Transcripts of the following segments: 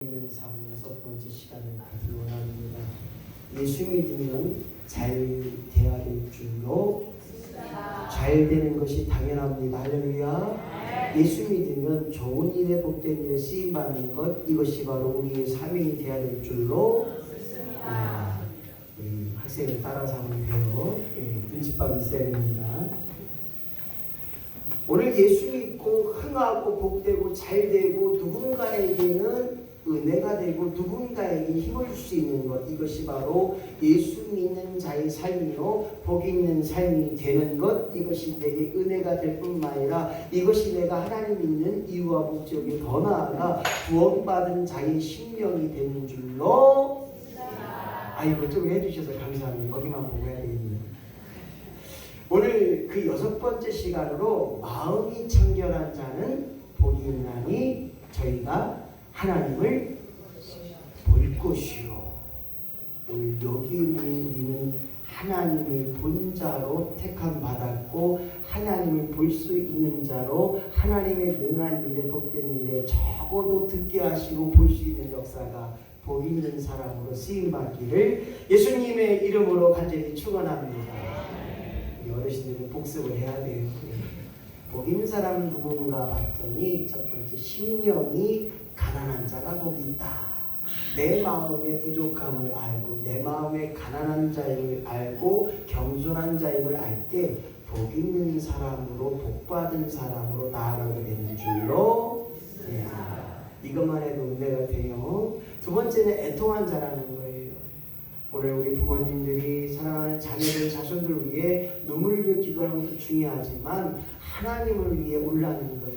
있는 삶 6번째 시간을 갖기 원합니다. 예수 믿으면 잘 돼야 될 줄로 잘 되는 것이 당연합니다. 할렐루야. 예수 믿으면 좋은 일에 복된 일에 쓰임받는 것, 이것이 바로 우리의 사명이 돼야 될 줄로 우리 학생을 따라서 하면 돼요. 눈칫밥이 있어야 됩니다. 오늘 예수 믿고 흥하고 복되고 잘되고 누군가에게는 은혜가 되고 누군가에게 힘을 줄 수 있는 것, 이것이 바로 예수 믿는 자의 삶이요 복 있는 삶이 되는 것, 이것이 내게 은혜가 될 뿐만 아니라 이것이 내가 하나님 믿는 이유와 목적이 더 나아가 구원받은 자의 신명이 되는 줄로 이거 좀 해주셔서 감사합니다. 여기만 보고 해야 되겠네요. 오늘 그 6번째 시간으로 마음이 청결한 자는 복이 있나니 저희가 하나님을 볼 것이요. 오늘 여기 있는 우리는 하나님을 본 자로 택함 받았고 하나님을 볼 수 있는 자로 하나님의 능한 일에 복된 일에 적어도 듣게 하시고 볼 수 있는 역사가 복 있는 사람으로 쓰임받기를 예수님의 이름으로 간절히 축원합니다. 우리 어르신들은 복습을 해야 돼요. 복 있는 사람은 누군가 봤더니 첫 번째 심령이 가난한 자가 복이 있다. 내 마음의 부족함을 알고 내 마음의 가난한 자임을 알고 겸손한 자임을 알 때 복 있는 사람으로 복받은 사람으로 나아가게 되는 줄로 이것만 해도 은혜가 돼요. 두 번째는 애통한 자라는 거예요. 오늘 우리 부모님들이 사랑하는 자녀들 자손들을 위해 눈물을 흘려 기도하는 것도 중요하지만 하나님을 위해 올라는 거예요.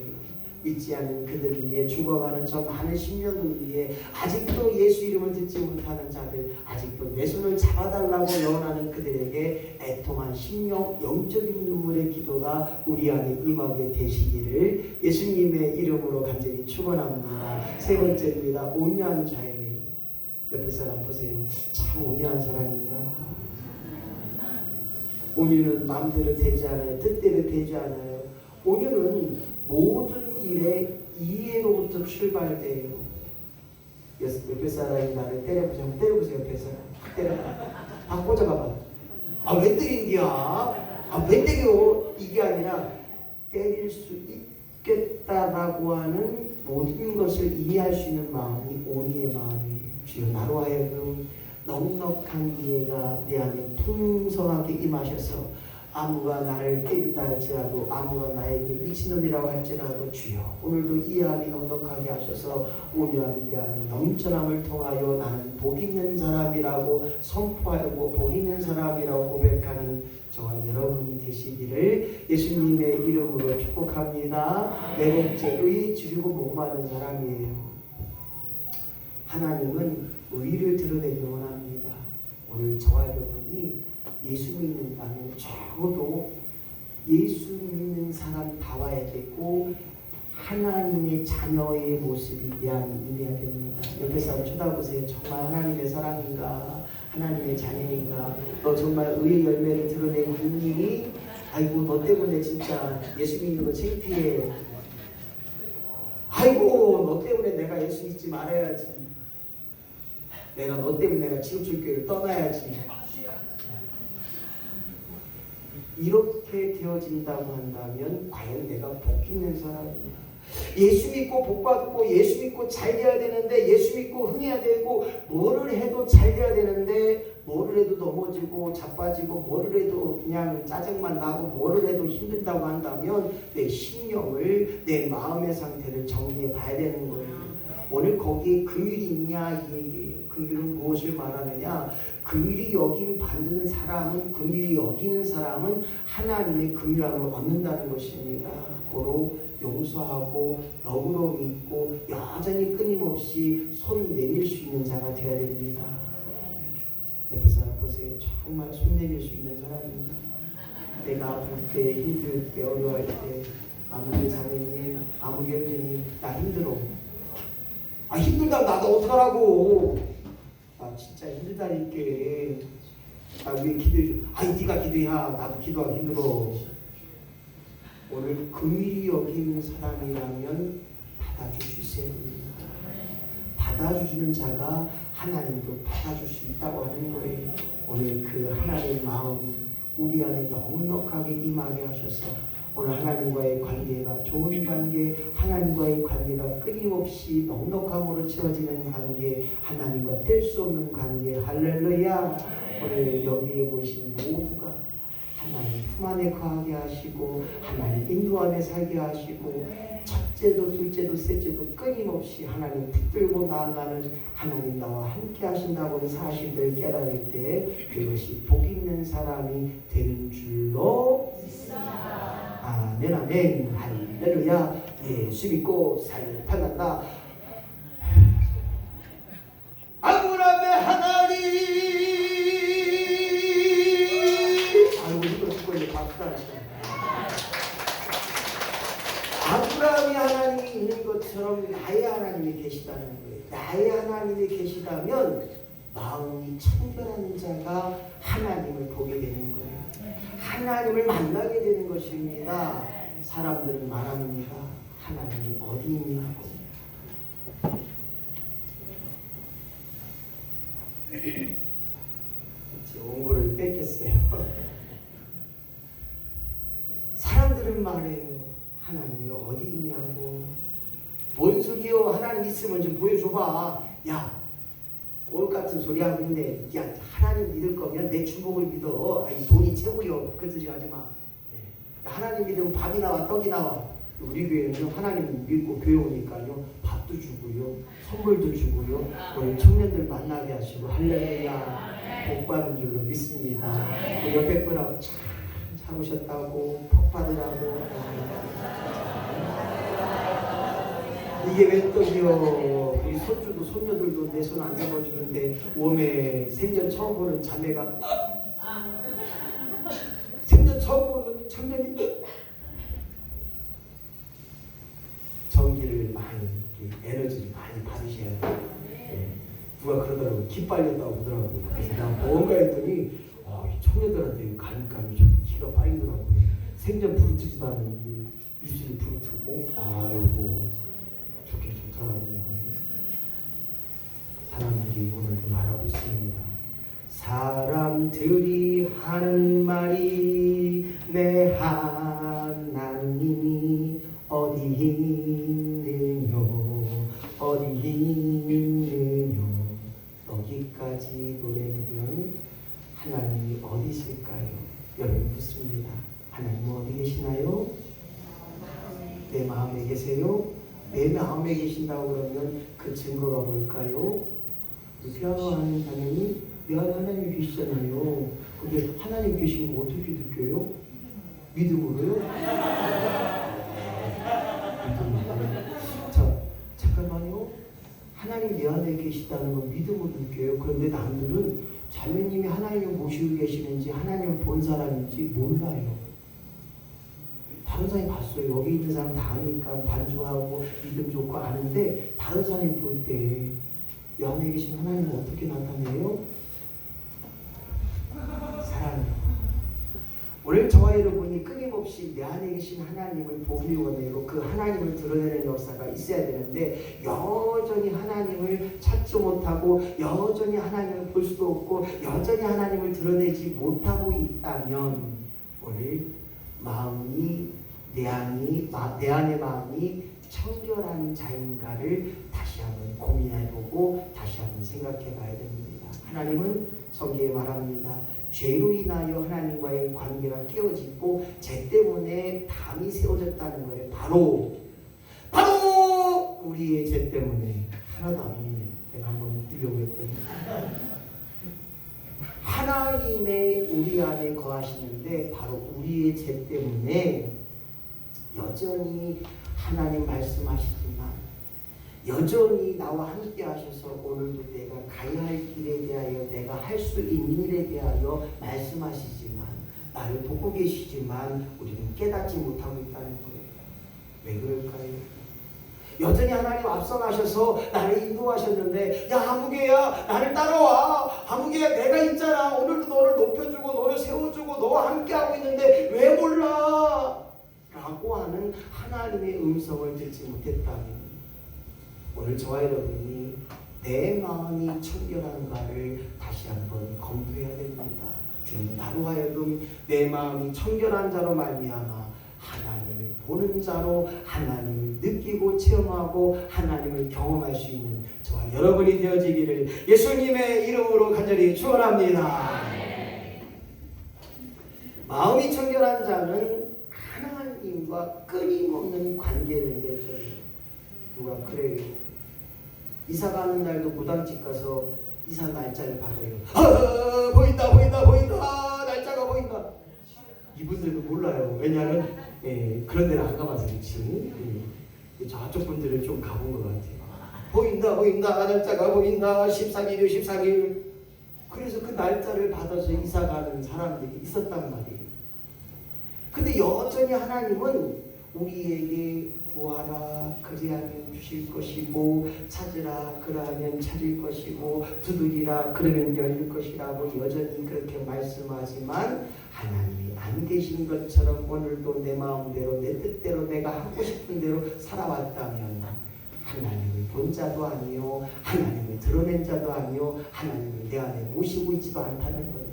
믿지 않는 그들을 위해 죽어가는 저 많은 심령들을 위해 아직도 예수 이름을 듣지 못하는 자들, 아직도 내 손을 잡아달라고 영원하는 그들에게 애통한 심령 영적인 눈물의 기도가 우리 안에 임하게 되시기를 예수님의 이름으로 간절히 축원합니다. 세 번째입니다. 온유한 자예요. 옆에 사람 보세요. 참 온유한 사람인가. 온유는 마음대로 되지 않아요. 뜻대로 되지 않아요. 온유는 모든 일에 이해로부터 출발돼요. 옆에 사람이 나를 때려보세요. 때려보세요. 옆에 사람 확 때려. 꽂아봐봐. 왜 때린디야? 왜 때려? 이게 아니라 때릴 수 있겠다라고 하는 모든 것을 이해할 수 있는 마음이 온유의 마음이에요. 주여 나로 하여금 넉넉한 이해가 내 안에 풍성하게 임하셔서 아무가 나를 때린다 할지라도 아무가 나에게 미친놈이라고 할지라도 주여 오늘도 이해함이 넉넉하게 하셔서 온유한 내 안에 넘쳐남을 통하여 나는 복 있는 사람이라고 선포하고 복 있는 사람이라고 고백하는 저와 여러분이 되시기를 예수님의 이름으로 축복합니다. 네 번째, 의 줄이고 목마른 사람이에요. 하나님은 의를 드러내기 원합니다. 오늘 저와 여러분이 예수 믿는다면 적어도 예수 믿는 사람 다와야겠고 하나님의 자녀의 모습이 내 안에 임해야 됩니다. 옆에 사람 쳐다보세요. 정말 하나님의 사랑인가? 하나님의 자녀인가? 너 정말 의의 열매를 드러내고 있니? 아이고 너 때문에 진짜 예수 믿는 거 창피해. 아이고 너 때문에 내가 예수 믿지 말아야지. 너 때문에 내가 지구출교회를 떠나야지. 이렇게 되어진다고 한다면 과연 내가 복 있는 사람이냐? 예수 믿고 복받고 예수 믿고 잘 돼야 되는데 예수 믿고 흥해야 되고 뭐를 해도 잘 돼야 되는데 뭐를 해도 넘어지고 자빠지고 뭐를 해도 그냥 짜증만 나고 뭐를 해도 힘든다고 한다면 내 심령을 내 마음의 상태를 정리해 봐야 되는 거예요. 오늘 거기에 긍휼이 있냐 이 얘기예요. 긍휼은 무엇을 말하느냐? 긍휼이 여김 받는 사람은 긍휼이 여기는 사람은 하나님의 긍휼함을 얻는다는 것입니다. 고로 용서하고 너그러움 있고 여전히 끊임없이 손 내밀 수 있는 자가 되어야 됩니다. 옆에 사람 보세요. 정말 손 내밀 수 있는 사람입니다. 내가 아플 때 힘들 때 어려워할 때 아무개 자매님 아무개 형제님 나 힘들어. 힘들다고 나도 어떡하라고. 진짜 힘들다니까. 왜 기도해줘. 네가 기도해야 나도 기도하기 힘들어. 오늘 긍휼히 여기는 사람이라면 받아줄 수 있어야 됩니다. 받아주시는 자가 하나님도 받아줄 수 있다고 하는 거예요. 오늘 그 하나님의 마음이 우리 안에 넉넉하게 임하게 하셔서 오늘 하나님과의 관계가 좋은 관계, 하나님과의 관계가 끊임없이 넉넉함으로 채워지는 관계, 하나님과 뗄 수 없는 관계. 할렐루야. 오늘 여기에 모이신 모두가 하나님 품 안에 거하게 하시고 하나님 인도 안에 살게 하시고 첫째도 둘째도 셋째도 끊임없이 하나님 붙들고 나아가는 하나님 나와 함께 하신다고 사실을 깨달을 때 그것이 복 있는 사람이 되는 줄로 아멘 아멘 할렐루야. 예수 믿고 살펴간다. 아브라함의 하나님. 아이고 이거 죽고 이제 박수 하시네. 아브라함이 하나님이 있는 것처럼 나의 하나님이 계시다는 거예요. 나의 하나님이 계시다면 마음이 청결한 자가 하나님을 보게 되는 거예요. 하나님을 만나게 되는 것입니다. 사람들은 말합니다. 하나님이 어디 있냐고. 원고를 뺏겼어요. 사람들은 말해요. 하나님이 어디 있냐고. 뭔 소리요? 하나님 있으면 좀 보여줘봐. 야, 올 같은 소리 하고 있네. 야, 하나님 믿을 거면 내 주먹을 믿어. 아니, 돈이 최고요. 그 소리 하지 마. 야, 하나님 믿으면 밥이 나와, 떡이 나와. 우리 교회는 하나님 믿고 교회 오니까요, 밥도 주고요, 선물도 주고요, 우리 청년들 만나게 하시고 할렐루야, 복 받은 줄로 믿습니다. 우리 옆에 분하고 참 참으셨다고, 복 받으라고. 이게 왜 떡이요? 우리 손주도 손녀들도 내 손 안 잡아주는데 웜에 생전 처음 보는 자매가 생전 처음 보는 청년이 전기를 많이, 에너지를 많이 받으셔야 돼요. 네. 누가 그러더라고요. 기 빨렸다고 그러더라고요. 그래서 나 뭔가 했더니 이 청년들한테 가니까 좀 기가 빨리더라고요. 생전 부르트지도 않는 입술이 부르트고 아이고 좋게 좋더라고요. 사람들이 오늘도 말하고 있습니다. 사람들이 하는 말이 내 하나님이 어디 있느뇨 어디 있느뇨. 여기까지 노래면 하나님이 어디 있을까요? 여러분 묻습니다. 하나님 어디 계시나요? 내 마음에 계세요? 내 마음에 계신다고 그러면 그 증거가 뭘까요? 피아노하는 자매니 내 안에 하나님이 계시잖아요. 근데 하나님 계신 거 어떻게 느껴요? 믿음으로요? 자, 잠깐만요. 하나님 내 안에 계시다는 건 믿음으로 느껴요. 그런데 남들은 자매님이 하나님을 모시고 계시는지 하나님을 본 사람인지 몰라요. 다른 사람이 봤어요. 여기 있는 사람 다 아니까 반주하고 믿음 좋고 아는데 다른 사람이 볼 때 이 안에 계신 하나님은 어떻게 나타내요? 사랑해요. 오늘 저와 여러분이 끊임없이 내 안에 계신 하나님을 보기 원해요. 그 하나님을 드러내는 역사가 있어야 되는데 여전히 하나님을 찾지 못하고 여전히 하나님을 볼 수도 없고 여전히 하나님을 드러내지 못하고 있다면 오늘 마음이 내 안의 마음이 청결한 자인가를 다시 한번 고민해보고 다시 한번 생각해봐야 됩니다. 하나님은 성경에 말합니다. 죄로 인하여 하나님과의 관계가 깨어지고 죄 때문에 담이 세워졌다는 거예요. 바로 우리의 죄 때문에. 하나도 안 믿네. 내가 한번 웃기려고 했더니 하나님의 우리 안에 거하시는데 바로 우리의 죄 때문에 여전히 하나님 말씀하시지만 여전히 나와 함께 하셔서 오늘도 내가 가야 할 길에 대하여 내가 할 수 있는 일에 대하여 말씀하시지만 나를 보고 계시지만 우리는 깨닫지 못하고 있다는 거예요. 왜 그럴까요? 여전히 하나님 앞서 가셔서 나를 인도하셨는데 야 하무개야 나를 따라와. 하무개야 내가 있잖아. 오늘도 너를 높여주고 너를 세워주고 너와 함께하고 있는데 왜 몰라? 라고 하는 하나님의 음성을 듣지 못했다면 오늘 저와 여러분이 내 마음이 청결한가를 다시 한번 검토해야 됩니다. 주님, 나로 하여금 내 마음이 청결한 자로 말미암아 하나님을 보는 자로 하나님을 느끼고 체험하고 하나님을 경험할 수 있는 저와 여러분이 되어지기를 예수님의 이름으로 간절히 축원합니다. 마음이 청결한 자는 하나님과 끊임없는 관계를 맺어요. 누가 그래요? 이사 가는 날도 무당집 가서 이사 날짜를 받아요. 보인다 날짜가 보인다. 이분들도 몰라요. 왜냐하면 그런 데를 안 가봐서 그렇지. 저쪽 분들은 좀 가본 것 같아요. 보인다 날짜가 보인다. 13일이요 13일. 그래서 그 날짜를 받아서 이사 가는 사람들이 있었단 말이에요. 근데 여전히 하나님은 우리에게 구하라 그리하면 주실 것이고 찾으라 그러하면 찾을 것이고 두드리라 그러면 열릴 것이라고 여전히 그렇게 말씀하지만 하나님이 안 계신 것처럼 오늘도 내 마음대로 내 뜻대로 내가 하고 싶은 대로 살아왔다면 하나님을 본 자도 아니요 하나님을 드러낸 자도 아니요 하나님을 내 안에 모시고 있지도 않다는 거예요.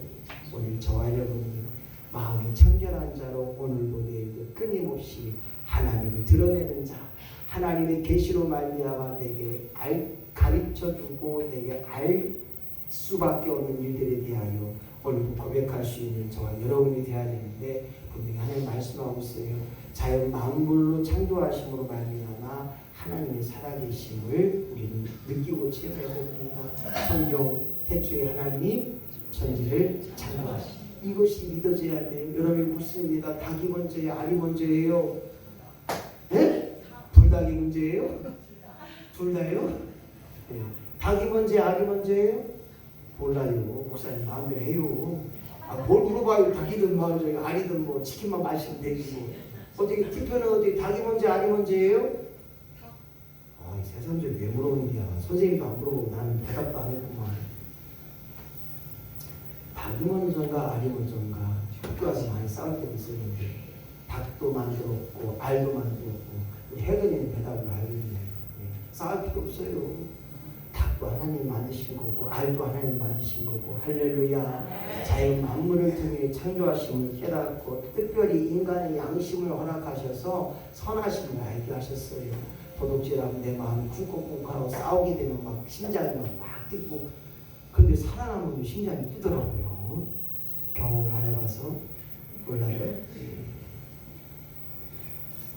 오늘 저와 여러분이 마음이 청결한 자로 오늘도 내일도 끊임없이 하나님을 드러내는 자, 하나님의 계시로 말미암아 내게 가르쳐주고 내게 알 수밖에 없는 일들에 대하여 오늘도 고백할 수 있는 저와 여러분이 되어야 되는데 분명히 하나님 말씀하고 있어요. 자연 만물로 창조하심으로 말미암아 하나님의 살아계심을 우리는 느끼고 체험해야 됩니다. 성경 태초에 하나님이 천지를 창조하셨습니다. 이것이 믿어져야 돼요. 여러분이 묻습니다. 닭이 먼저예요? 알이 먼저예요? 네? 불닭이 문제예요? 둘 다요? 네. 닭이 먼저예요? 알이 먼저예요? 몰라요. 목사님 마음대로 해요. 뭘 물어봐요. 닭이든 먼저예요? 알이든 뭐 치킨만 마시면 되지 뭐. 어떻게 티표는 어떻게 닭이 먼저 알이 먼저예요? 이 세상에 왜 물어보는 거야? 선생님도 안 물어보고 나는 대답도 안 했구만. 닭이 먼저인가 알이 먼저인가 학교 와서 많이 싸울 때도 있었는데 닭도 만들었고 알도 만들었고 우리 혜근이는 대답을 알고 있네요. 싸울 필요 없어요. 닭도 하나님 만드신 거고 알도 하나님 만드신 거고 할렐루야. 자연 만물을 통해 창조하심을 깨닫고 특별히 인간의 양심을 허락하셔서 선하심을 알게 하셨어요. 도둑질하면 내 마음이 쿵쿵쿵하고 싸우게 되면 막 심장이 막 뛰고 근데 살아남으면 심장이 뛰더라고요. 경험을 안 해봐서 몰라요.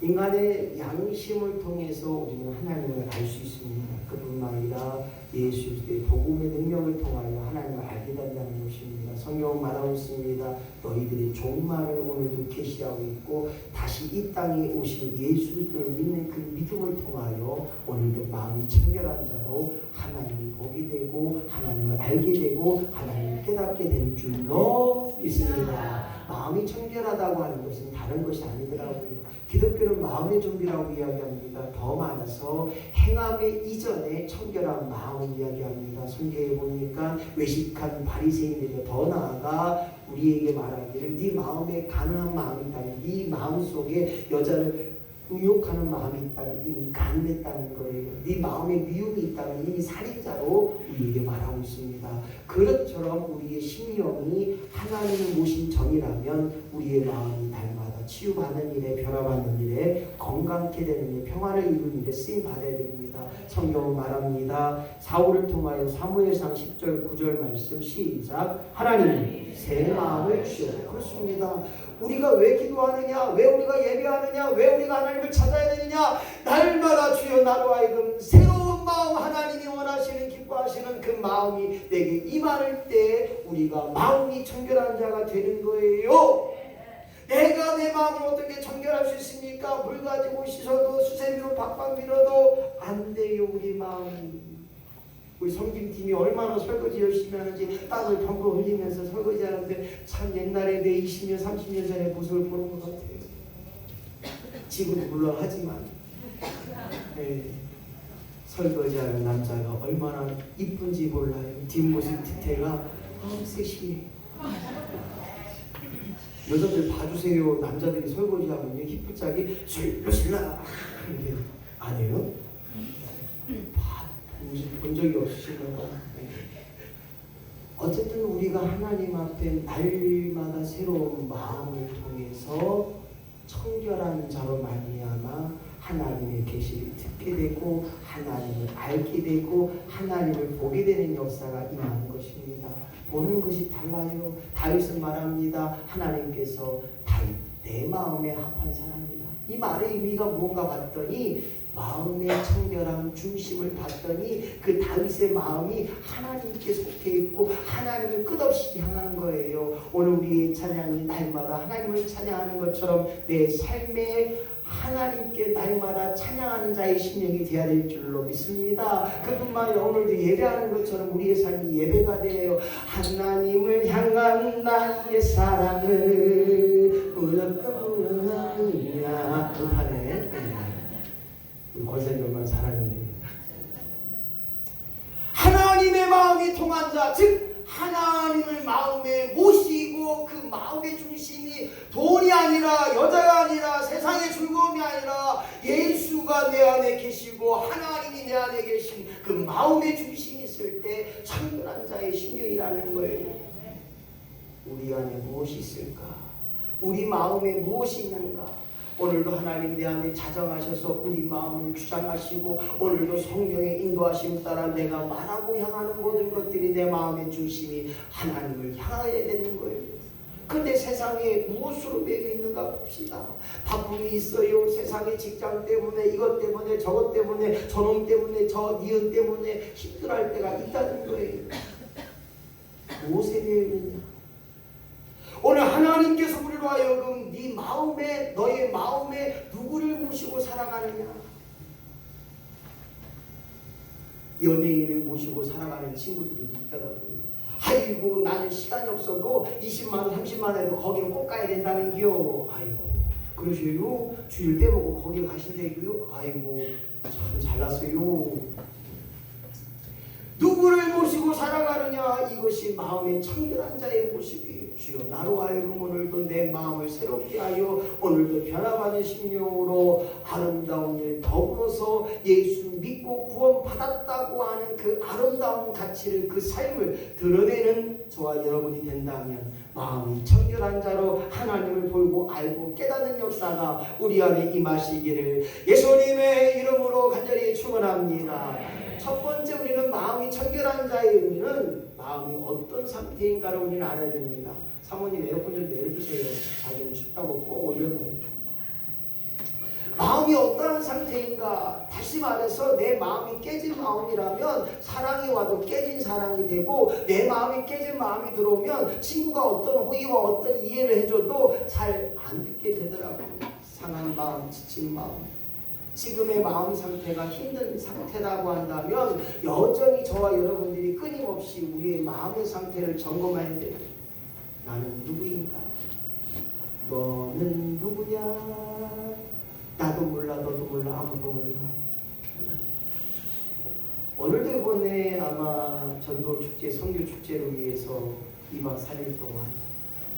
인간의 양심을 통해서 우리는 하나님을 알 수 있습니다. 그뿐만 아니라 예수 그리스도의 복음의 능력을 통하여 하나님을 알게 된다는 것입니다. 성경은 말하고 있습니다. 너희들이 종말을 오늘도 계시하고 있고 다시 이 땅에 오신 예수 그리스도를 믿는 그 믿음을 통하여 오늘도 마음이 청결한 자로 하나님을 보게 되고 하나님을 알게 되고 하나님을 깨닫게 될 줄로 믿습니다. 마음이 청결하다고 하는 것은 다른 것이 아니더라고요. 기독교는 마음의 종교라고 이야기합니다. 더 많아서 행함의 이전에 청결한 마음을 이야기합니다. 성경에 보니까 외식한 바리새인들이 더 나아가 우리에게 말하기를 네 마음에 가능한 마음이 있다면 네 마음 속에 여자를 의욕하는 마음이 있다면 이미 간됐다는 거예요. 네 마음에 미움이 있다면 이미 살인자로 우리에게 말하고 있습니다. 그것처럼 우리의 심령이 하나님을 모신 정이라면 우리의 마음이 날마다 치유받는 일에 변화받는 일에 건강케 되는 일 평안을 이루는 일에 쓰임받아야 됩니다. 성경은 말합니다. 사울을 통하여 사무엘상 10절 9절 말씀 시작. 하나님 새 마음을 주셔서 그렇습니다. 우리가 왜 기도하느냐? 왜 우리가 예배하느냐? 왜 우리가 하나님을 찾아야 되느냐? 날마다 주여 나로 하여금 새로운 마음 하나님이 원하시는 기뻐하시는 그 마음이 내게 임할 때 우리가 마음이 청결한 자가 되는 거예요. 내가 내 마음을 어떻게 청결할 수 있습니까? 물 가지고 씻어도 수세미로 박박 밀어도 안 돼요. 우리 마음이. 우리 성김팀이 얼마나 설거지 열심히 하는지 땀을 펑펑 흘리면서 설거지하는데 참 옛날에 내 20년 30년 전의 모습을 보는 것 같아요. 지금도 물론 하지만 설거지하는 남자가 얼마나 이쁜지 몰라요. 뒷모습 뒤태가 섹시해. 여자들 봐주세요. 남자들이 설거지하면 히프짝이 술술라 이게 아니에요? 본 적이 없으신가요? 네. 어쨌든 우리가 하나님 앞에 날마다 새로운 마음을 통해서 청결한 자로 말미암아 하나님의 계시를 듣게 되고 하나님을 알게 되고 하나님을 보게 되는 역사가 임하는 것입니다. 보는 것이 달라요. 다윗은 말합니다. 하나님께서 다윗 내 마음에 합한 사람이다. 이 말의 의미가 뭔가 봤더니 마음의 청결함 중심을 봤더니 그 다윗의 마음이 하나님께 속해 있고 하나님을 끝없이 향한 거예요. 오늘 우리의 찬양이 날마다 하나님을 찬양하는 것처럼 내 삶에 하나님께 날마다 찬양하는 자의 심령이 되어야 될 줄로 믿습니다. 그뿐만 아니라 오늘도 예배하는 것처럼 우리의 삶이 예배가 돼요. 하나님을 향한 나의 사랑을 무엇보다 못하네. 우리 권사님 얼마나 잘하는데. 하나님의 마음이 통한 자, 즉 하나님을 마음에 모시고 그 마음의 중심이 돈이 아니라 여자가 아니라 세상의 즐거움이 아니라 예수가 내 안에 계시고 하나님이 내 안에 계신 그 마음의 중심이 있을 때 청결한 자의 심령이라는 거예요. 우리 안에 무엇이 있을까? 우리 마음에 무엇이 있는가? 오늘도 하나님 내 안에 자정하셔서 우리 마음을 주장하시고 오늘도 성령의 인도하심 따라 내가 말하고 향하는 모든 것들이 내 마음의 중심이 하나님을 향해야 되는 거예요. 근데 세상에 무엇으로 매여 있는가 봅시다. 바쁨이 있어요. 세상의 직장 때문에 이것 때문에 저것 때문에 저놈 때문에 저 니은 때문에 힘들어할 때가 있다는 거예요. 무엇에 매여 있느냐? 오늘 하나님께서 우리로 하여금 네 마음에 너의 마음에 누구를 모시고 살아가느냐? 연예인을 모시고 살아가는 친구들이 있더라고요. 아이고 나는 시간이 없어도 20만원 30만원 해도 거기를 꼭 가야 된다는 겨. 아이고 그러셔요? 주일 빼먹고 거기 가신대요? 아이고 참 잘났어요. 누구를 모시고 살아가느냐? 이것이 마음의 청결한 자의 모습이에요. 주여 나로 하여금 오늘도 내 마음을 새롭게 하여 오늘도 변화받은 심령으로 아름다운 일 더불어서 예수 믿고 구원받았다고 하는 그 아름다운 가치를 그 삶을 드러내는 저와 여러분이 된다면 마음이 청결한 자로 하나님을 보고 알고 깨닫는 역사가 우리 안에 임하시기를 예수님의 이름으로 간절히 축원합니다. 첫 번째 우리는 마음이 청결한 자의 의미는 마음이 어떤 상태인가를 우리는 알아야 됩니다. 사모님 에어컨 좀 내려주세요. 자기는 춥다고 꼭 올려놓으니까. 마음이 어떠한 상태인가? 다시 말해서 내 마음이 깨진 마음이라면 사랑이 와도 깨진 사랑이 되고 내 마음이 깨진 마음이 들어오면 친구가 어떤 호의와 어떤 이해를 해줘도 잘 안 듣게 되더라고요. 상한 마음, 지친 마음. 지금의 마음 상태가 힘든 상태라고 한다면 여전히 저와 여러분들이 끊임없이 우리의 마음의 상태를 점검해야 돼요. 나는 누구인가? 너는 누구냐? 나도 몰라 너도 몰라 아무도 몰라. 오늘도 이번에 아마 전도축제 선교축제를 위해서 2박 4일 동안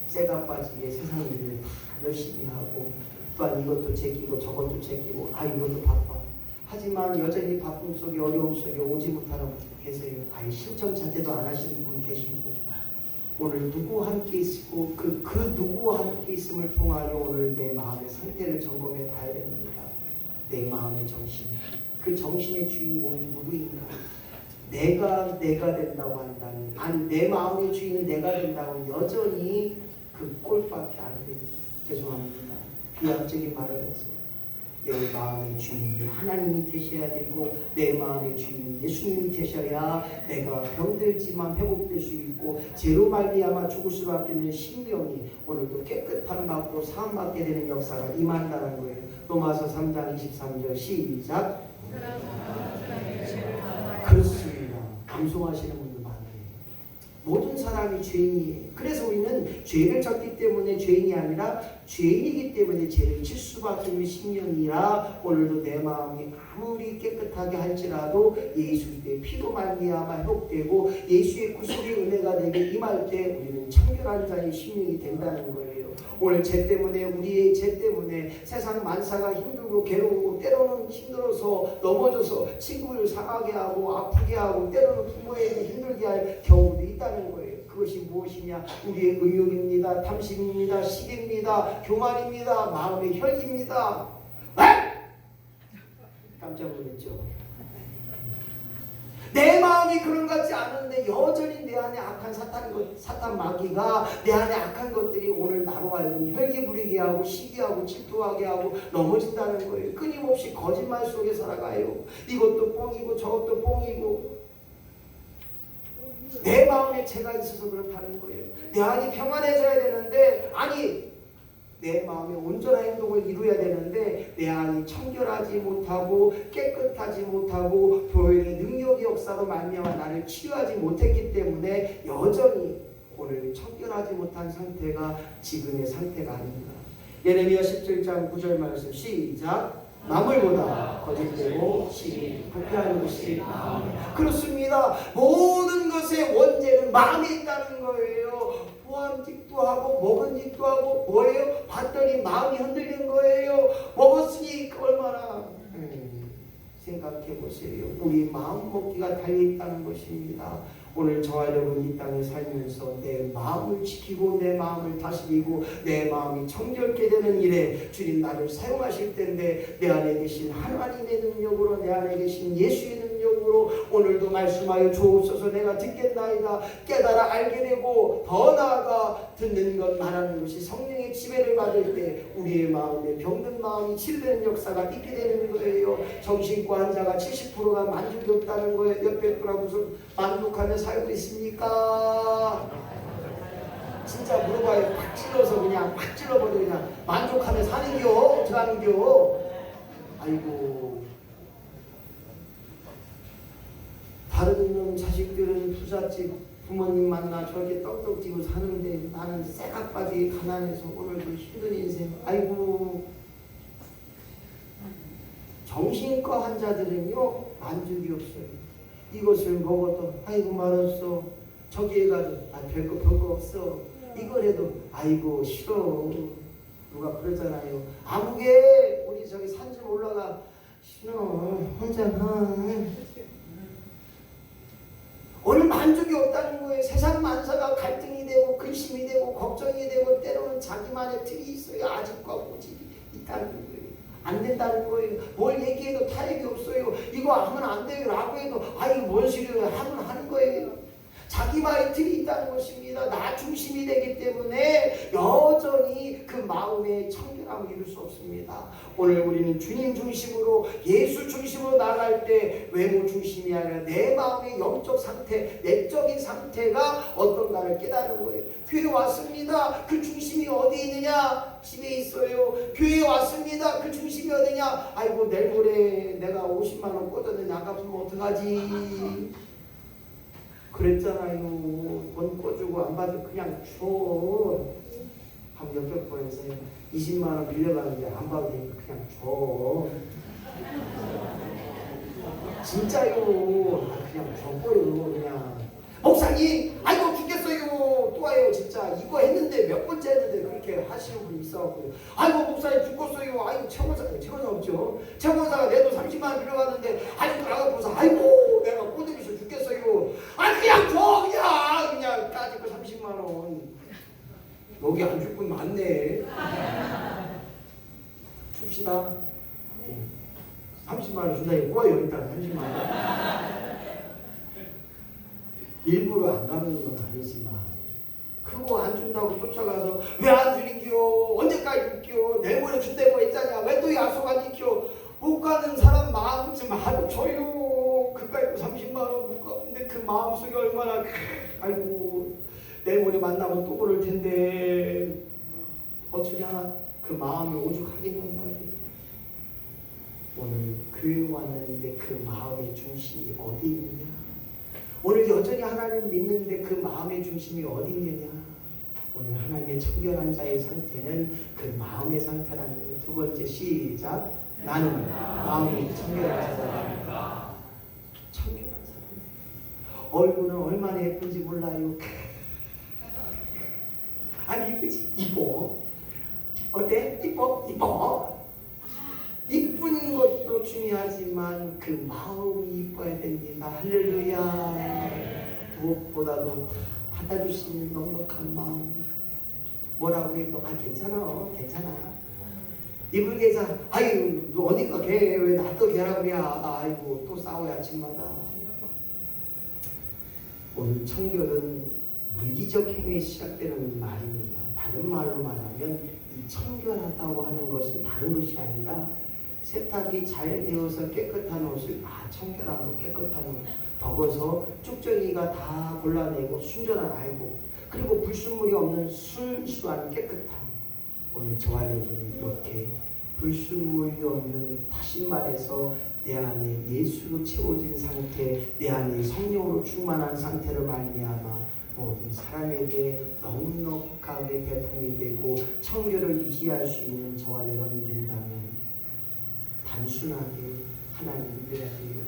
쇠가 빠지게 세상 일을 다 열심히 하고 또한 이것도 제끼고 저것도 제끼고 이것도 바빠. 하지만 여전히 바쁨 속에 어려움 속에 오지 못하는 분도 계세요. 신청 자체도 안 하시는 분 계시고 오늘 누구와 함께 있고 그 누구와 함께 있음을 통하여 오늘 내 마음의 상태를 점검해 봐야 됩니다. 내 마음의 정신, 그 정신의 주인공이 누구인가? 내가 된다고 한다면 아니 내 마음의 주인은 내가 된다고 여전히 그 꼴밖에 안 됩니다. 죄송합니다. 비약적인 말을 해서 내 마음의 주인이 하나님이 되셔야 되고 내 마음의 주인이 예수님이 되셔야 내가 병들지만 회복될 수 있고 죄로 말미암아 죽을 수밖에 없는 심령이 오늘도 깨끗함 받고 사함 받게 되는 역사가 임한다는 거예요. 로마서 3장 23절 시작. 그렇습니다. 감동하시는 분들 많아요. 모든 사람이 죄인이에요. 그래서 우리는 죄를 졌기 때문에 죄인이 아니라 죄인이기 때문에 죄를 질 수밖에 없는 심령이라 오늘도 내 마음이 아무리 깨끗하게 할지라도 예수 그리스도의 피로 말미암아 회복되고 예수의 구속의 은혜가 내게 임할 때 우리는 청결한 자의 심령이 된다는 거예요. 오늘 죄 때문에, 우리의 죄 때문에 세상 만사가 힘들고 괴로우고 때로는 힘들어서 넘어져서 친구를 상하게 하고 아프게 하고 때로는 부모에게 힘들게 할 경우도 있다는 거예요. 그것이 무엇이냐? 우리의 의욕입니다. 탐심입니다. 시기입니다. 교만입니다. 마음의 혈기입니다. 깜짝 놀랐죠. 내 마음이 그런 것 같지 않은데 여전히 내 안에 악한 사탄 마귀가 내 안에 악한 것들이 오늘 나로 하여금 혈기 부리게 하고 시기하고 질투하게 하고 넘어진다는 거예요. 끊임없이 거짓말 속에 살아가요. 이것도 뻥이고 저것도 뻥이고 내 마음에 죄가 있어서 그렇다는 거예요. 내 안이 평안해져야 되는데 아니 내 마음의 온전한 행동을 이루어야 되는데 내 안이 청결하지 못하고 깨끗하지 못하고 교회의 능력의 역사로 말미암아 나를 치유하지 못했기 때문에 여전히 오늘 청결하지 못한 상태가 지금의 상태가 아닙니다. 예레미야 17장 9절 말씀 시작. 만물보다 거짓되고 실이 부패한 것이 마음이다. 그렇습니다. 모든 것의 원죄는 마음에 있다는 거예요. 보한 짓도 하고 먹은 짓도 하고 뭐예요? 봤더니 마음이 흔들린 거예요. 먹었으니 얼마나 생각해 보세요. 우리 마음 먹기가 달려있다는 것입니다. 오늘 저와 여러분 이 땅에 살면서 내 마음을 지키고 내 마음을 다스리고 내 마음이 청결케 되는 일에 주님 나를 사용하실 텐데 내 안에 계신 하나님의 능력으로 내 안에 계신 예수의 능력으로 오늘도 말씀하여 주옵소서. 내가 듣겠나이다. 깨달아 알게 되고 더 나아가 듣는 것 말하는 것이 성령의 지배를 받을 때 우리의 마음에 병든 마음이 치유되는 역사가 있게 되는 거예요. 정신과 환자가 70%가 만족이 없다는 거예요. 옆에 분하고 만족하며 살고 있습니까? 진짜 물어봐요. 팍 찔러서 그냥 팍 찔러버려 그냥 만족하며 사는겨? 어떻게 하는겨? 아이고 다른 놈 자식들은 부잣집 부모님 만나 저렇게 떡떡 찌고 사는데 나는 쇠각바지 가난해서 오늘도 힘든 인생. 아이고 정신과 환자들은요 만족이 없어요. 이것을 먹어도 아이고 맛없어. 저기에 가도 별거 없어. 이걸 해도 아이고 싫어. 누가 그러잖아요. 아무개 우리 저기 산 좀 올라가 싫어. 혼자 가. 오늘 만족이 없다는 거예요. 세상 만사가 갈등이 되고 근심이 되고 걱정이 되고 때로는 자기만의 틀이 있어요. 아직과 고집이 있다는 거예요. 안 된다는 거예요. 뭘 얘기해도 타협이 없어요. 이거 하면 안 돼요 라고 해도 이거 뭔 소리예요 하면 하는 거예요. 자기만의 틀이 있다는 것입니다. 나 중심이 되기 때문에 여전히 그 마음의 청결함을 이룰 수 없습니다. 오늘 우리는 주님 중심으로 예수 중심으로 나아갈 때 외모 중심이 아니라 내 마음의 영적 상태, 내적인 상태가 어떤가를 깨닫는 거예요. 교회 왔습니다. 그 중심이 어디 있느냐? 집에 있어요. 교회 왔습니다. 그 중심이 어디냐? 아이고 내일 모레 내가 50만 원 꽂았는데 안 갚으면 어떡하지? 그랬잖아요. 돈 꿔주고 안 받으면 그냥 줘. 한 몇백 번에서 20만 원 빌려가는데 안 받으면 그냥 줘. 진짜요. 그냥 줘버려 그냥. 목사님 아이고 죽겠어요. 또 와요. 진짜 이거 했는데 몇 번째 했는데 그렇게 하시는 분이 있어갖고 아이고 목사님 죽겠어요. 아이고 최고사 없죠. 최고사가 내 돈 30만 원 빌려갔는데 아이고 나가고서 아이고 내가 꼴등해서 죽겠어요. 그냥 줘 그냥 따지고 30만 원. 여기 안 줄 분 많네. 줍시다. 30만 원 준다니 꼬아요. 일단 30만 원. 일부러 안 갚는 건 아니지만 그거 안 준다고 쫓아가서 왜 안 주는겨? 언제까지 줄겨? 내일 모레 준다고 했잖아. 왜 또 약속 안 지켜? 못 가는 사람 마음 좀 하고 줘요. 그까이 30만 원 못 갚는데 그 마음속에 얼마나 아이고 내일 모레 만나면 또 그럴 텐데 어쩌냐 그 마음이 오죽하겠단 말이에요. 오늘 교회 왔는데 그 마음의 중심이 어디 있느냐? 오늘 여전히 하나님 믿는데 그 마음의 중심이 어디 있느냐? 오늘 하나님의 청결한 자의 상태는 그 마음의 상태라는 거예요. 두 번째 시작. 나는 마음이 청결한 자다. 청결한 사람. 얼굴은 얼마나 예쁜지 몰라요. 이쁘지? 이뻐. 어때? 이뻐? 이뻐? 이쁜 것도 중요하지만 그 마음이 이뻐야 됩니다. 할렐루야. 무엇보다도 받아주시는 넉넉한 마음. 뭐라고 해도 괜찮아, 괜찮아. 이분 계사, 아유, 너 어디가 걔, 왜 나 또 걔라고 그래? 아이고, 또 싸워야 아침마다. 오늘 청결은 물리적 행위에 시작되는 말입니다. 다른 말로 말하면 이 청결하다고 하는 것은 다른 것이 아니라 세탁이 잘 되어서 깨끗한 옷을 청결하고 깨끗한 옷 벗어서 쭉정이가 다 골라내고 순전한 알고 그리고 불순물이 없는 순수한 깨끗함. 오늘 저와 여러분이 이렇게 불순물이 없는, 다시 말해서 내 안에 예수로 채워진 상태, 내 안에 성령으로 충만한 상태를 말미암아 모든 사람에게 넉넉하게 배품이 되고 청결을 유지할 수 있는 저와 여러분이 된다면 단순하게 하나님을 믿어야 돼요.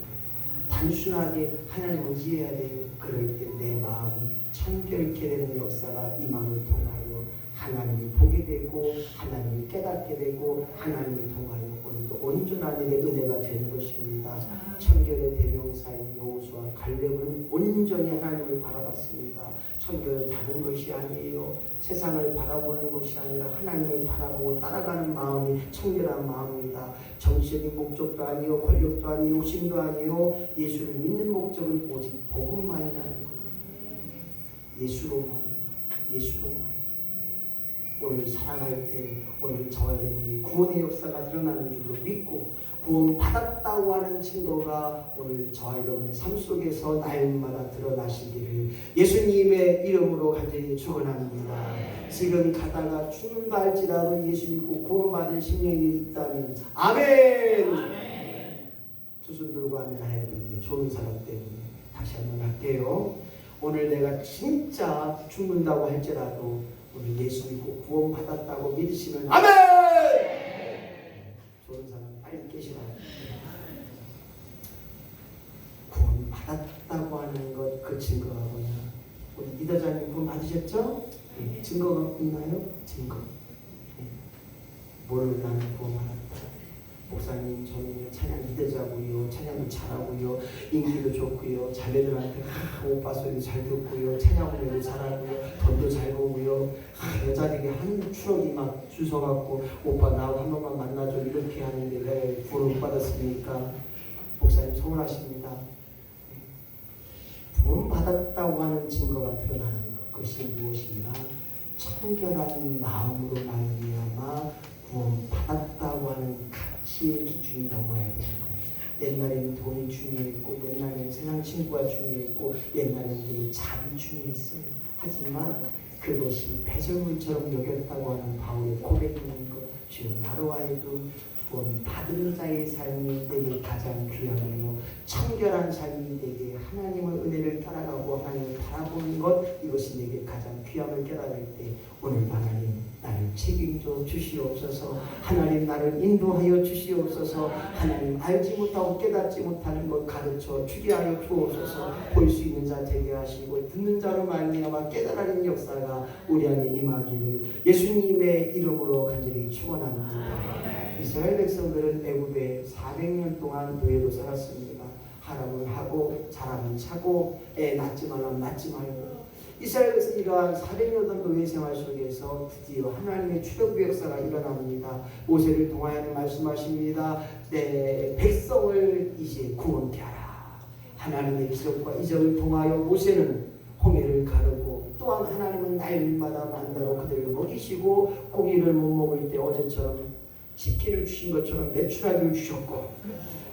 단순하게 하나님을 의지해야 돼요. 그럴 때 내 마음이 청결케 되는 역사가 이 마음을 통하여 하나님을 보게 되고 하나님을 깨닫게 되고 하나님을 통하여 오늘도 온전한 일의 은혜가 되는 것입니다. 청결의 대명사인 여호수아 갈렙은 온전히 하나님을 바라봤습니다. 청결은 다른 것이 아니에요. 세상을 바라보는 것이 아니라 하나님을 바라보고 따라가는 마음이 청결한 마음입니다. 정치적인 목적도 아니요, 권력도 아니요, 욕심도 아니요, 예수를 믿는 목적은 오직 복음만이라는 거예요. 예수로만, 예수로만. 오늘 살아갈 때 오늘 저와 여러분이 구원의 역사가 드러나는 줄로 믿고 구원 받았다고 하는 증거가 오늘 저와 여러분의 삶 속에서 날마다 드러나시기를 예수님의 이름으로 간절히 축원합니다. 지금 가다가 죽는다 할지라도 예수 믿고 구원받은 심령이 있다면 아멘. 두 손 들고 아멘 해야 되는데 좋은 사람 때문에 다시 한번 할게요. 오늘 내가 진짜 죽는다고 할지라도 오늘 예수 믿고 구원 받았다고 믿으시면 아멘! 좋은 사람 빨리 깨시라. 구원 받았다고 하는 것, 그 증거가 뭐냐? 우리 이다자님 구원 받으셨죠? 네. 증거가 있나요? 증거. 네. 뭘 나는 구원 받았다. 목사님 저는 찬양 이다자고요, 찬양도 잘하고요, 인기도 좋고요, 자매들한테 오빠 소리 잘 듣고요, 찬양 공연도 잘하고요, 돈도 잘 보고요, 여자들이 한 추억이 막 주워갖고 오빠 나하고 한 번만 만나줘 이렇게 하는데 왜 구원 못 받았습니까? 목사님 서운하십니다. 구원 받았다고 하는 증거가 드러나는 것, 그것이 무엇이냐? 청결한 마음으로 말미암아 구원 받았다고 하는 가치의 기준이 넘어야 되는 거예요. 옛날에는 돈이 중요했고, 옛날에는 세상 친구가 중요했고, 옛날에는 내 자비 중요했어요. 하지만 그것이 배설물처럼 여겼다고 하는 바울의 고백인 것, 주여 나로 하여금 구원 받은 자의 삶이 내게 가장 귀하며 청결한 삶이 내게 하나님의 은혜를 따라가고 하나님을 바라보는 것, 이것이 내게 가장 귀함을 깨달을 때 오늘 하나님 나를 책임져 주시옵소서. 하나님 나를 인도하여 주시옵소서. 하나님 알지 못하고 깨닫지 못하는 것 가르쳐 주게 하여 주옵소서. 볼 수 있는 자 되게 하시고 듣는 자로 말미암아 깨달은 역사가 우리 안에 임하기를 예수님의 이름으로 간절히 축원합니다. 이스라엘 백성들은 애굽에 400년 동안 노예로 살았습니다. 하라면 하고 자라면 차고 애 낳지 말라면 낳지 말고. 이스라엘 백성이 이러한 400년 동안 노예 생활 속에서 드디어 하나님의 출애굽의 역사가 일어납니다. 모세를 통하여 말씀하십니다. 내 백성을 이제 구원케 하라. 하나님의 기적과 이적을 통하여 모세는 홍해를 가르고 또한 하나님은 날마다 만나로 그들을 먹이시고 고기를 못 먹을 때 어제처럼 치킨을 주신 것처럼 메추라기를 주셨고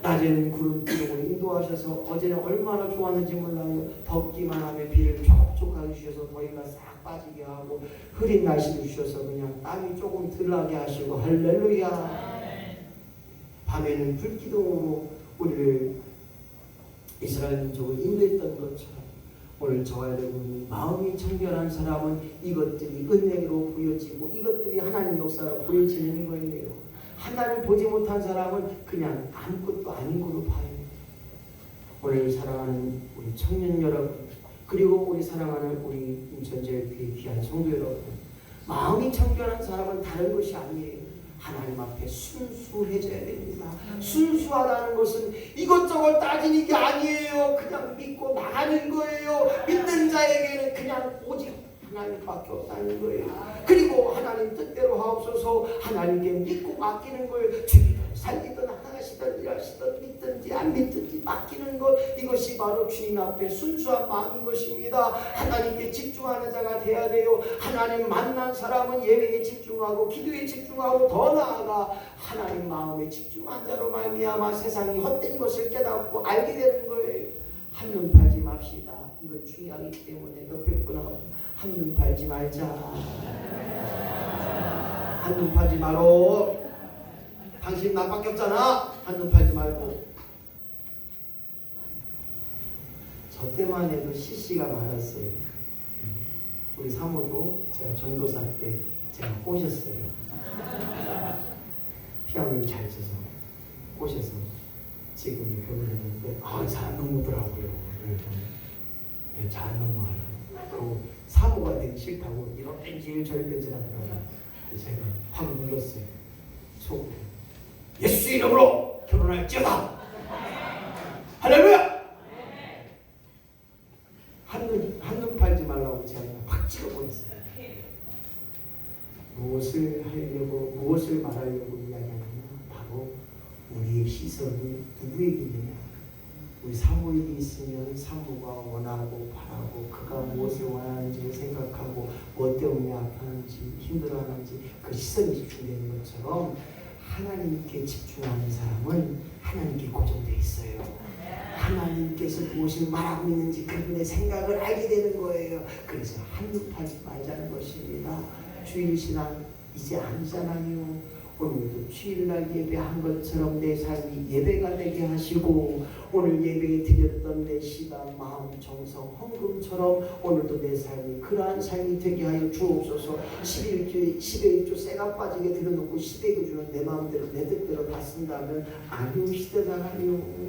낮에는 구름 기둥으로 인도하셔서 어제는 얼마나 좋았는지 몰라요. 덥기만 하면 비를 촉촉하게 주셔서 더위가 싹 빠지게 하고 흐린 날씨를 주셔서 그냥 땀이 조금 덜 나게 하시고 할렐루야. 밤에는 불기둥으로 우리를 이스라엘 민족을 인도했던 것처럼 오늘 저와 여러분이 마음이 청결한 사람은 이것들이 은혜로 보여지고 이것들이 하나님 역사로 보여지는 거예요. 하나를 보지 못한 사람은 그냥 아무것도 아닌 걸로 봐요. 오늘 사랑하는 우리 청년 여러분, 그리고 우리 사랑하는 우리 인천제일교회 귀한 성도 여러분, 마음이 청결한 사람은 다른 것이 아니에요. 하나님 앞에 순수해져야 됩니다. 순수하다는 것은 이것저것 따지는 게 아니에요. 그냥 믿고 나가는 거예요. 믿는 자에게는 그냥 오직 하나님밖에 없다는 거예요. 그리고 하나님 뜻대로 하옵소서. 하나님께 믿고 맡기는 걸 죽이든 살리든 하시든 일하시든 믿든지 안 믿든지 맡기는 것, 이것이 바로 주님 앞에 순수한 마음인 것입니다. 하나님께 집중하는 자가 돼야 돼요. 하나님 만난 사람은 예배에 집중하고 기도에 집중하고 더 나아가 하나님 마음에 집중한 자로 말미암아 세상이 헛된 것을 깨닫고 알게 되는 거예요. 한눈 팔지 맙시다. 이건 중요하기 때문에 옆에 분하고 한눈 팔지 말자. 한눈 팔지 말어. 당신 나밖에 없잖아. 한눈 팔지 말고. 저 때만 해도 CC가 많았어요. 우리 사모도 제가 전도사 때 제가 꼬셨어요. 피아노를 잘 쳐서 꼬셔서 지금 결혼했는데 잘 넘어더라고요. 네, 잘 넘어가요. 그리고 사모가 되기 싫다고 이런 뺀질 저런 뺀질 하더라고요. 제가 확 눌렀어요. 속으로. 예수 이름으로 결혼할지어다. 할렐루야. 한눈 팔지 말라고 제가 확 찍어버렸어요. 무엇을 하려고 무엇을 말하려고 이야기하느냐. 바로 우리의 시선이 누구에게 있느냐. 우리 사모에게 있으면 사모가 원하고 바라고 그가 무엇을 원하는지 생각하고 뭐 때문에 아파하는지 힘들어하는지 그 시선이 집중되는 것처럼 하나님께 집중하는 사람은 하나님께 고정되어 있어요. 하나님께서 무엇을 말하고 있는지 그분의 생각을 알게 되는 거예요. 그래서 한눈 팔지 말자는 것입니다. 주일신앙 이제 아니잖아요. 오늘도 주일날 예배한 것처럼 내 삶이 예배가 되게 하시고 오늘 예배에 드렸던 내 시간, 마음, 정성, 헌금처럼 오늘도 내 삶이 그러한 삶이 되게 하여 주옵소서. 11조에 10의 1조 쇠가 빠지게 들여놓고 10의 9조는 내 마음대로 내 뜻대로 다 쓴다면 아니요 시대잖아요.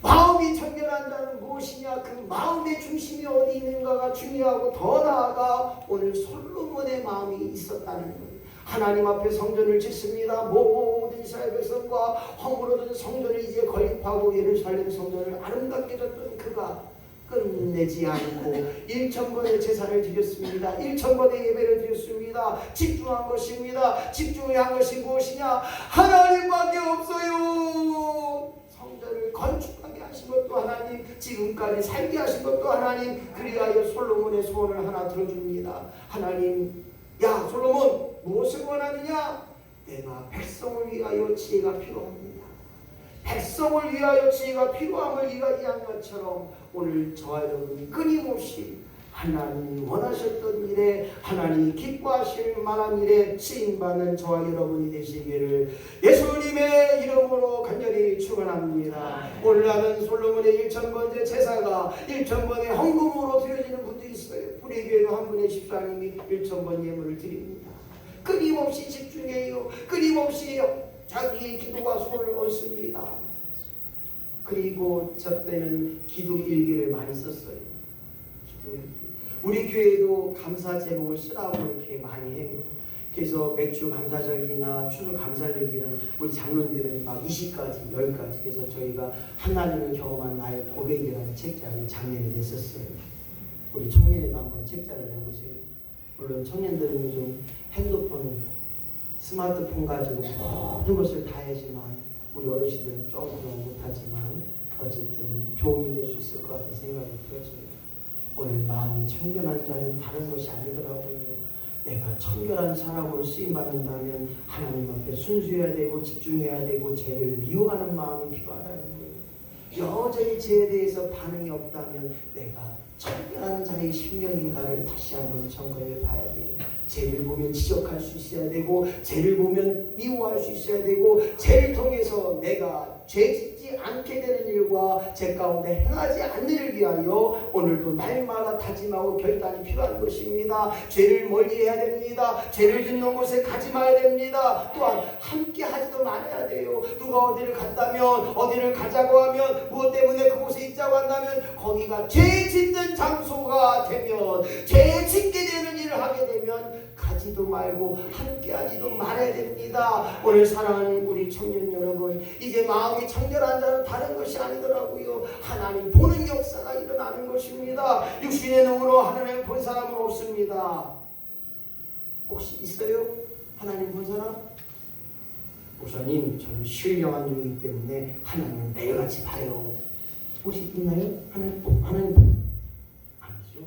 마음이 청결한 자는 무엇이냐? 그 마음의 중심이 어디 있는가가 중요하고 더 나아가 오늘 솔로몬의 마음이 있었다는 거예요. 하나님 앞에 성전을 짓습니다. 모든 이스라엘 백성과 허물어진 성전을 이제 건립하고 예루살렘 성전을 아름답게 졌던 그가 끝내지 않고 1000번의 제사를 드렸습니다. 1000번의 예배를 드렸습니다. 집중한 것입니다. 집중한 것이 무엇이냐? 하나님밖에 없어요. 성전을 건축하게 하신 것도 하나님, 지금까지 살게 하신 것도 하나님. 그리하여 솔로몬의 소원을 하나 들어줍니다. 하나님, 야 솔로몬 무엇을 원하느냐? 내가 백성을 위하여 지혜가 필요합니다. 백성을 위하여 지혜가 필요함을 이야기한 것처럼 오늘 저와 여러분이 끊임없이 하나님이 원하셨던 일에 하나님이 기뻐하실 만한 일에 쓰임받는 저와 여러분이 되시기를 예수님의 이름으로 간절히 축원합니다. 오늘 하는 솔로몬의 1000번째 제사가 1000번의 헌금으로 드려지는 분도 있어요. 우리 교회도 한 분의 집사님이 1000번 예물을 드립니다. 끊임없이 집중해요. 끊임없이 자기의 기도와 소원을 얹습니다. 그리고 저 때는 기도 일기를 많이 썼어요. 기도 일기. 우리 교회도 감사 제목을 쓰라고 이렇게 많이 해요. 그래서 매주 감사절기나 추수 감사절기는 우리 장로들은 막 20가지, 10가지. 그래서 저희가 하나님을 경험한 나의 고백이라는 책자를 작년에 냈었어요. 우리 청년에도 한번 책자를 내보세요. 물론 청년들은 요즘 핸드폰, 스마트폰 가지고 모든 것을 다 하지만 우리 어르신들은 조금 못하지만 어쨌든 좋은 될 수 있을 것 같은 생각이 들어져요. 오늘 마음이 청결한 자는 다른 것이 아니더라고요. 내가 청결한 사람으로 쓰임받는다면 하나님 앞에 순수해야 되고 집중해야 되고 죄를 미워하는 마음이 필요하다는 거예요. 여전히 죄에 대해서 반응이 없다면 내가 청결한 자의 심령인가를 다시 한번 점검해 봐야 돼요. 죄를 보면 지적할 수 있어야 되고 죄를 보면 미워할 수 있어야 되고 죄를 통해서 내가 죄 짓지 않게 되는 일과 제 가운데 행하지 않는 일을 위하여 오늘도 날마다 다짐하고 결단이 필요한 것입니다. 죄를 멀리해야 됩니다. 죄를 짓는 곳에 가지 마야 됩니다. 또한 함께 하지도 말아야 돼요. 누가 어디를 간다면, 어디를 가자고 하면, 무엇 때문에 그곳에 있자고 한다면 거기가 죄 짓는 장소가 되면, 죄 짓게 되는 일을 하게 되면 가지도 말고 함께 하지도 말아야 됩니다. 오늘 사랑하는 우리 청년 여러분, 이제 마음이 청결한 자는 다른 것이 아니더라고요. 하나님 보는 역사가 일어나는 것입니다. 육신의 눈으로 하나님을 본 사람은 없습니다. 혹시 있어요? 하나님 본 사람? 목사님, 저는 신령한 종이기 때문에 하나님을 매일같이 봐요. 혹시 있나요? 하나님 아니죠.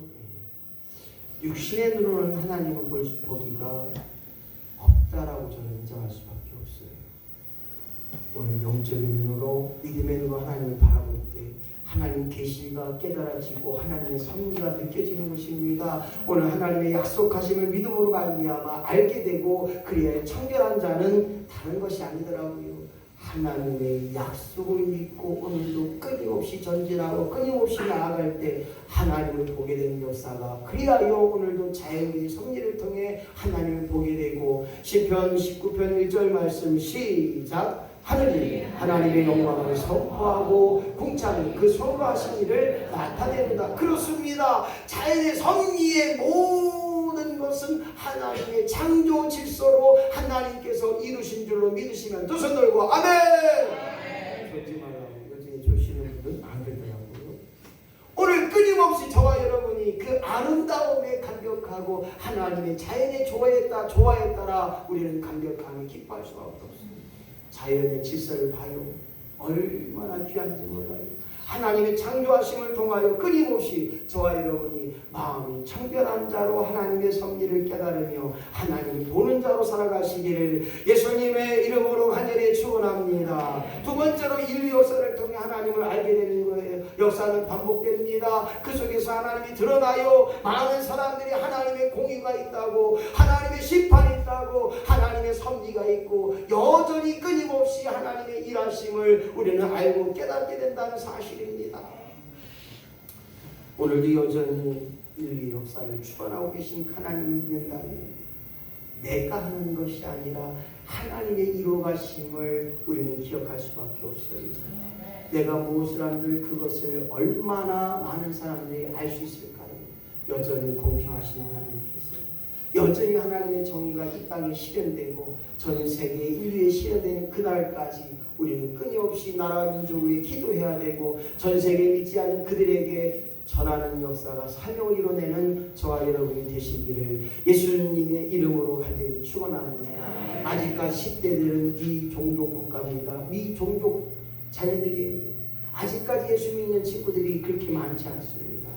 육신의 눈으로는 하나님을 보기가 없다라고 저는 인정할 수밖에 없어요. 오늘 영적인 눈으로, 믿음의 눈으로 하나님을 바라볼 때 하나님 계시가 깨달아지고 하나님의 섭리가 느껴지는 것입니다. 오늘 하나님의 약속하심을 믿음으로 말미암아 알게 되고 그리하여 청결한 자는 다른 것이 아니더라고요. 하나님의 약속을 믿고 오늘도 끊임없이 전진하고 끊임없이 나아갈 때 하나님을 보게 되는 역사가, 그리하여 오늘도 자연계의 섭리를 통해 하나님을 보게 되고, 시편 19편 1절 말씀 시작. 하늘이 하나님의 영광을 선포하고 궁창이 그 선포하신 일을 나타내는다. 그렇습니다. 자연의 섭리의 모든 것은 하나님의 창조 질서로 하나님께서 이루신 줄로 믿으시면 두 손 들고 아멘! 그러지 말라고 요즘에 조시는 분은 안 그러더라고요. 오늘 끊임없이 저와 여러분이 그 아름다움에 감격하고 하나님의 자연의 조화에 따라 우리는 감격하며 기뻐할 수가 없습니다. 자연의 질서를 봐요. 얼마나 귀한지 몰라요. 하나님의 창조하심을 통하여 끊임없이 저와 여러분이 마음이 청결한 자로 하나님의 섭리를 깨달으며 하나님을 보는 자로 살아가시기를 예수님의 이름으로 간절히 축원합니다. 두 번째로 인류 역사를 통해 하나님을 알게 되는 거예요. 역사는 반복됩니다. 그 속에서 하나님이 드러나요. 많은 사람들이 하나님의 공의가 있다고, 하나님의 심판이 있다고, 하나님의 섭리가 있고 여전히 끊임없이 하나님의 일하심을 우리는 알고 깨닫게 된다는 사실입니다. 오늘도 여전히 인류 역사를 주관하고 계신 하나님을 믿는다면 내가 하는 것이 아니라 하나님의 이루어가심을 우리는 기억할 수밖에 없어요. 내가 무엇을 한들 그것을 얼마나 많은 사람들이 알 수 있을까요? 여전히 공평하신 하나님께서, 여전히 하나님의 정의가 이 땅에 실현되고 전 세계 인류에 실현되는 그날까지 우리는 끊임없이 나라와 민족을 위해 기도해야 되고 전 세계에 믿지 않는 그들에게 전하는 역사가 사명을 이뤄내는 저와 여러분이 되시기를 예수님의 이름으로 간절히 축원합니다. 아직까지 10대들은 미종족 국가입니다. 미종족 자녀들이에요. 아직까지 예수 믿는 친구들이 그렇게 많지 않습니다.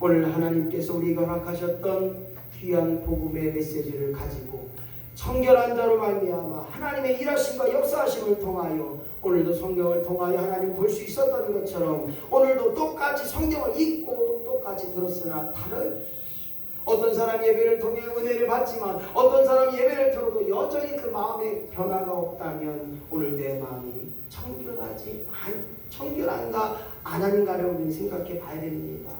오늘 하나님께서 우리가 허락하셨던 귀한 복음의 메시지를 가지고 청결한 자로 말미암아 하나님의 일하심과 역사하심을 통하여 오늘도 성경을 통하여 하나님을 볼 수 있었던 것처럼 오늘도 똑같이 성경을 읽고 똑같이 들었으나 다른, 어떤 사람 예배를 통해 은혜를 받지만 어떤 사람 예배를 들어도 여전히 그 마음에 변화가 없다면 오늘 내 마음이 청결한가 안 하는가를 우리는 생각해 봐야 됩니다.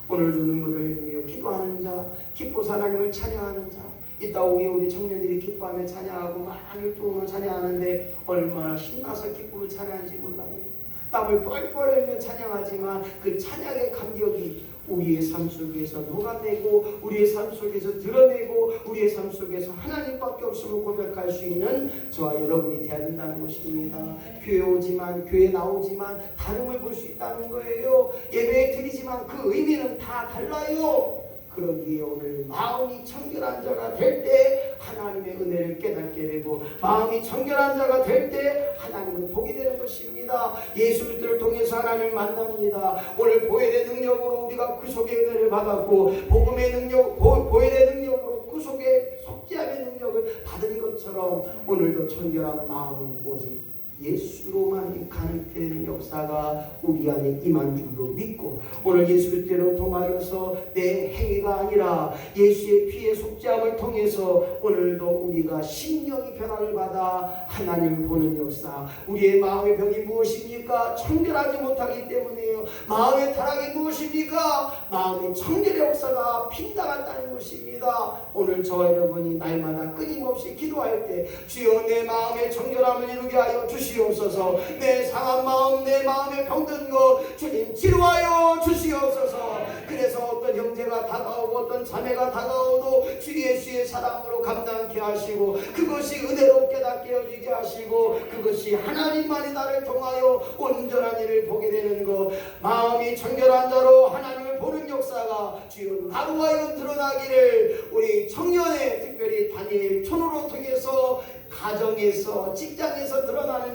오늘도 눈물을 흘리며 기도하는 자, 기뻐서 하나님을 찬양하는 자, 이따 오후에 우리 청년들이 기뻐하며 찬양하고 많은 또 찬양하는데 얼마나 신나서 기쁨을 찬양하는지 몰라요. 땀을 뻘뻘 흘리며 찬양하지만 그 찬양의 감격이 우리의 삶 속에서 녹아내고 우리의 삶 속에서 드러내고 우리의 삶 속에서 하나님밖에 없음을 고백할 수 있는 저와 여러분이 되어야 된다는 것입니다. 교회 오지만, 교회 나오지만 다름을 볼 수 있다는 거예요. 예배 드리지만 그 의미는 다 달라요. 그러기에 오늘 마음이 청결한 자가 될 때 하나님의 은혜를 깨닫게 되고 마음이 청결한 자가 될 때 하나님을 보게 되는 것입니다. 예수 그리스도를 통해서 하나님을 만납니다. 오늘 보혈의 능력으로 우리가 구속의 은혜를 받았고 복음의 능력, 보혈의 능력으로 구속의 속죄함의 능력을 받은 것처럼 오늘도 청결한 마음은 오직 예수로만 가능되는 역사가 우리 안에 임한 줄로 믿고, 오늘 예수 그리스도로 통하여서 내 행위가 아니라 예수의 피의 속죄함을 통해서 오늘도 우리가 심령이 변화를 받아 하나님을 보는 역사. 우리의 마음의 병이 무엇입니까? 청결하지 못하기 때문이에요. 마음의 타락이 무엇입니까? 마음의 청결의 역사가 빗나간다는 것입니다. 오늘 저와 여러분이 날마다 끊임없이 기도할 때, 주여 내 마음의 청결함을 이루게 하여 주시옵소서. 내 상한 마음, 내 마음에 병든 것 주님 치료하여 주시옵소서. 그래서 어떤 형제가 다가오고 어떤 자매가 다가오도 주 예수의 사랑으로 감당케 하시고, 그것이 은혜로 깨닫게 여지게 하시고, 그것이 하나님만이 나를 통하여 온전한 일을 보게 되는 것, 마음이 청결한 자로 하나님을 보는 역사가 주여 나로 하여금 드러나기를 우리 청년의, 특별히 다니엘 촌으로 통해서 가정에서 직장에서 드러나는